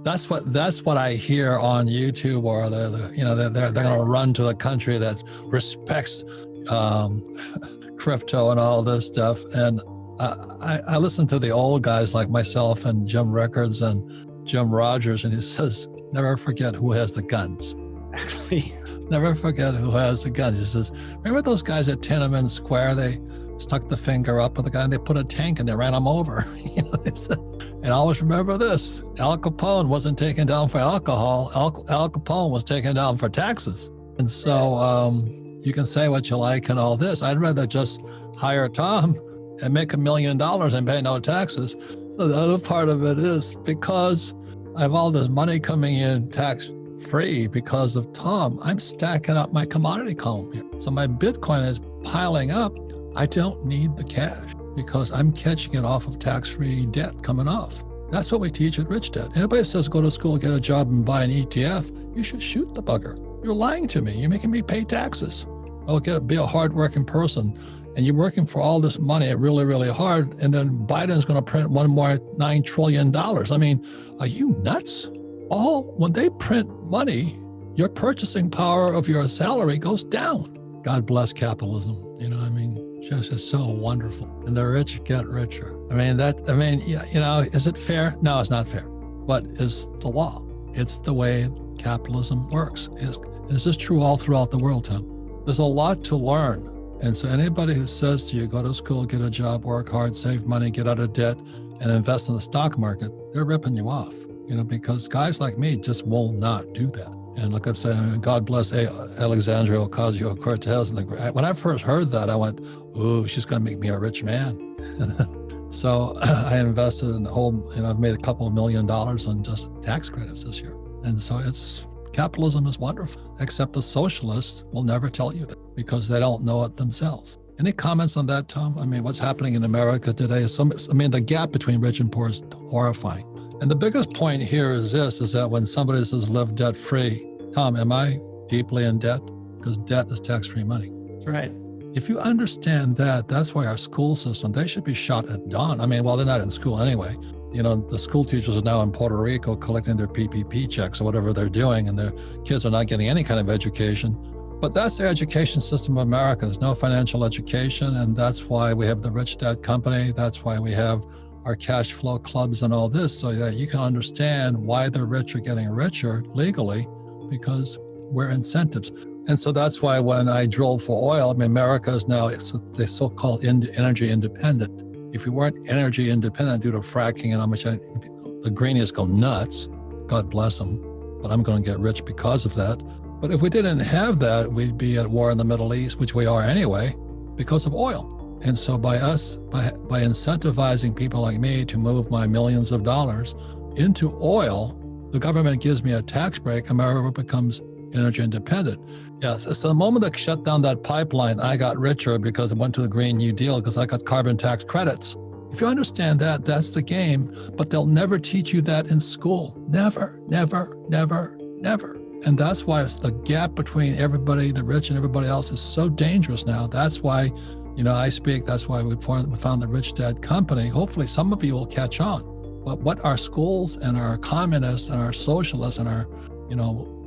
That's what I hear on YouTube, or they're going to run to a country that respects crypto and all this stuff. And I listen to the old guys like myself and Jim Rickards and Jim Rogers, and he says, never forget who has the guns. Actually, never forget who has the guns. He says, remember those guys at Tiananmen Square? They stuck the finger up at the guy and they put a tank and they ran him over. They said, and always remember this, Al Capone wasn't taken down for alcohol. Al Capone was taken down for taxes. And so you can say what you like and all this. I'd rather just hire Tom and make $1 million and pay no taxes. So the other part of it is because I have all this money coming in tax-free because of Tom, I'm stacking up my commodity column here. So my Bitcoin is piling up. I don't need the cash because I'm catching it off of tax-free debt coming off. That's what we teach at Rich Dad. Anybody says go to school, get a job, and buy an ETF, you should shoot the bugger. You're lying to me. You're making me pay taxes. I'll be a hardworking person. And you're working for all this money really, really hard. And then Biden's going to print one more $9 trillion. I mean, are you nuts? When they print money, your purchasing power of your salary goes down. God bless capitalism. You know what I mean? Just so wonderful. And the rich get richer. Is it fair? No, it's not fair. But it's the law. It's the way capitalism works. Is this true all throughout the world, Tom? There's a lot to learn. And so anybody who says to you, go to school, get a job, work hard, save money, get out of debt, and invest in the stock market, they're ripping you off, because guys like me just will not do that. And look at, God bless Alexandria Ocasio-Cortez. When I first heard that, I went, ooh, she's going to make me a rich man. So I invested in I've made a couple of $1 million on just tax credits this year. And so capitalism is wonderful, except the socialists will never tell you that because they don't know it themselves. Any comments on that, Tom? I mean, what's happening in America today is the gap between rich and poor is horrifying. And the biggest point here is that when somebody says live debt free, Tom, am I deeply in debt? Because debt is tax-free money. Right. If you understand that, that's why our school system, they should be shot at dawn. I mean, well, they're not in school anyway. The school teachers are now in Puerto Rico collecting their PPP checks or whatever they're doing, and their kids are not getting any kind of education. But that's the education system of America. There's no financial education, and that's why we have the Rich Dad Company. That's why we have our cash flow clubs and all this, so that you can understand why the rich are getting richer legally, because we're incentives. And so that's why when I drilled for oil, America is now the so-called energy independent. If we weren't energy independent due to fracking and how much the greenies go nuts, God bless them, but I'm going to get rich because of that. But if we didn't have that, we'd be at war in the Middle East, which we are anyway, because of oil. And so by incentivizing people like me to move my millions of dollars into oil, the government gives me a tax break, America becomes energy independent. Yes, so the moment they shut down that pipeline, I got richer because I went to the Green New Deal because I got carbon tax credits. If you understand that, that's the game, but they'll never teach you that in school. Never, never, never, never. And that's why it's the gap between everybody, the rich and everybody else is so dangerous now. That's why, I speak, that's why we found the Rich Dad Company. Hopefully some of you will catch on. But what our schools and our communists and our socialists and our,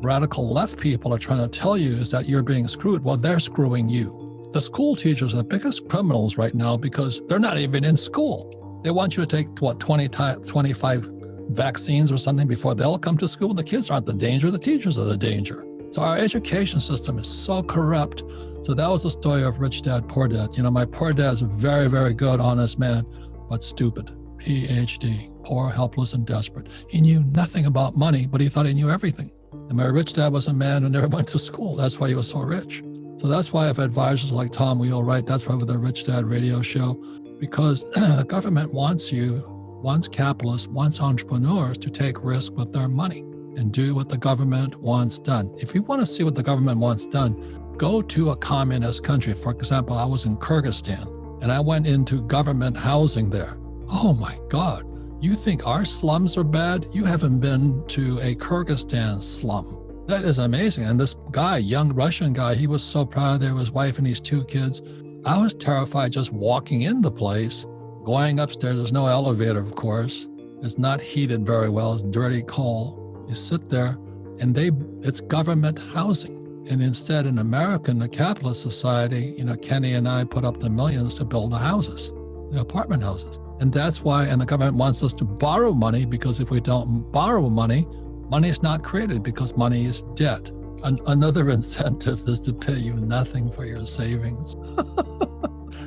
radical left people are trying to tell you is that you're being screwed. Well, they're screwing you. The school teachers are the biggest criminals right now because they're not even in school. They want you to take, 25 vaccines or something before they'll come to school. The kids aren't the danger, the teachers are the danger. So our education system is so corrupt. So that was the story of Rich Dad, Poor Dad. My poor dad's a very, very good, honest man, but stupid. PhD, poor, helpless, and desperate. He knew nothing about money, but he thought he knew everything. And my rich dad was a man who never went to school. That's why he was so rich. So that's why I have advisors like Tom Wheelwright. That's why with the Rich Dad radio show, because the government wants capitalists, wants entrepreneurs to take risk with their money and do what the government wants done. If you want to see what the government wants done, go to a communist country. For example, I was in Kyrgyzstan and I went into government housing there. Oh my God. You think our slums are bad? You haven't been to a Kyrgyzstan slum. That is amazing. And this guy, young Russian guy, he was so proud of his wife and his 2 kids. I was terrified just walking in the place, going upstairs. There's no elevator, of course. It's not heated very well. It's dirty coal. You sit there and it's government housing. And instead, in America, in the capitalist society, Kenny and I put up the millions to build the houses, the apartment houses. And that's why, and the government wants us to borrow money, because if we don't borrow money, money is not created because money is debt. Another incentive is to pay you nothing for your savings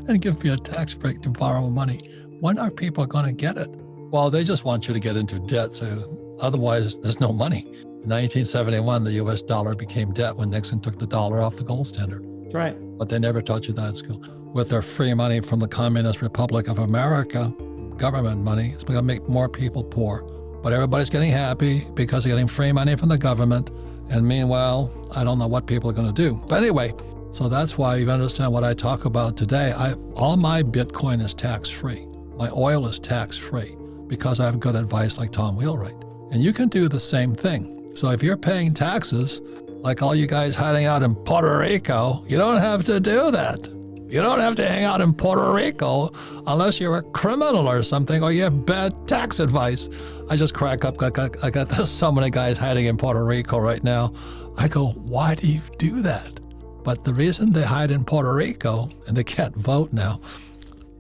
and give you a tax break to borrow money. When are people going to get it? Well, they just want you to get into debt, so otherwise there's no money. In 1971, the US dollar became debt when Nixon took the dollar off the gold standard. Right. But they never taught you that at school. With their free money from the Communist Republic of America, government money, it's going to make more people poor. But everybody's getting happy because they're getting free money from the government. And meanwhile, I don't know what people are going to do. But anyway, so that's why you understand what I talk about today. All my Bitcoin is tax-free. My oil is tax-free because I have good advice like Tom Wheelwright. And you can do the same thing. So if you're paying taxes, like all you guys hiding out in Puerto Rico, you don't have to do that. You don't have to hang out in Puerto Rico unless you're a criminal or something, or you have bad tax advice. I just crack up. I got so many guys hiding in Puerto Rico right now. I go, why do you do that? But the reason they hide in Puerto Rico and they can't vote now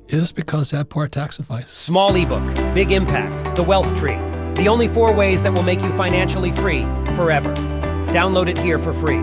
is because they have poor tax advice. Small ebook, big impact, the wealth tree. The only 4 ways that will make you financially free forever. Download it here for free.